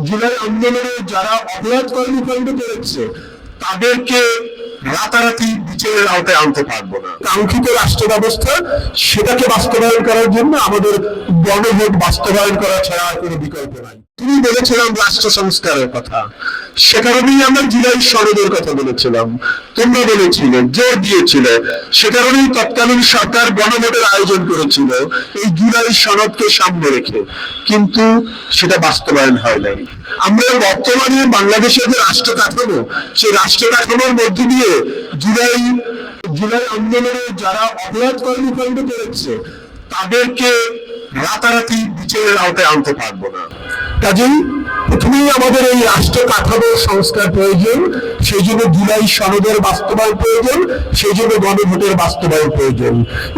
জুলাই আন্দোলনে যারা অপরাধ কর্মকাণ্ড করেছে তাদেরকে রাতারাতি বিচারের আওতায় আনতে পারবো না। কাঙ্ক্ষিত রাষ্ট্র ব্যবস্থা সেটাকে বাস্তবায়ন করার জন্য আমাদের গণভোট বাস্তবায়ন করা ছাড়া আর কোনো বিকল্প নাই। তুমি বলেছিলাম রাষ্ট্র সংস্কারের কথা, সে কারণেই আমরা জুলাই সনদের কথা বলেছিলাম, তোমরা বলেছিলে, জোর দিয়েছিলে, সে কারণেই তৎকালীন সরকার গণভোটের আয়োজন করেছিল এই জুলাই সনদকে সামনে রেখে, কিন্তু সেটা বাস্তবায়ন হয় নাই। আমরা বর্তমানে বাংলাদেশের যে রাষ্ট্র কাঠামো, সেই রাষ্ট্র কাঠামোর মধ্যে দিয়ে জুলাই আন্দোলনে যারা অপরাধ কর্মকাণ্ড করেছে তাদেরকে রাতারাতি বিচারের আওতায় আনতে পারবো না। কাজেই প্রথমেই আমাদের এই রাষ্ট্র কাঠামো সংস্কার প্রয়োজন, সেই জন্য জুলাই সনদের বাস্তবায়ন প্রয়োজন, সেই জন্য গণভোটের বাস্তবায়ন প্রয়োজন।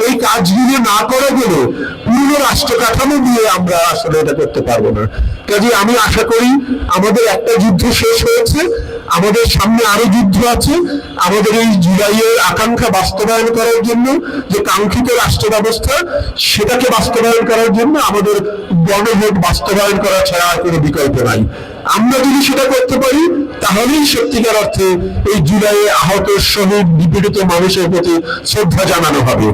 এই কাজগুলো না করা গেলে পুরো রাষ্ট্র কাঠামো দিয়ে আমরা আসলে এটা করতে পারবো না। কাজেই আমি আশা করি আমাদের একটা যুদ্ধ শেষ হয়েছে, আমাদের সামনে আরো যুদ্ধ আছে। আমাদের এই জুলাইয়ের আকাঙ্ক্ষা বাস্তবায়ন করার জন্য, যে কাঙ্ক্ষিত রাষ্ট্র ব্যবস্থা সেটাকে বাস্তবায়ন করার জন্য আমাদের গণভোট বাস্তবায়ন করা ছাড়া আর কোনো বিকল্প নাই। আমরা যদি সেটা করতে পারি তাহলেই সত্যিকার অর্থে এই জুলাইয়ে আহত শহীদ নিপীড়িত মানুষের প্রতি শ্রদ্ধা জানানো হবে।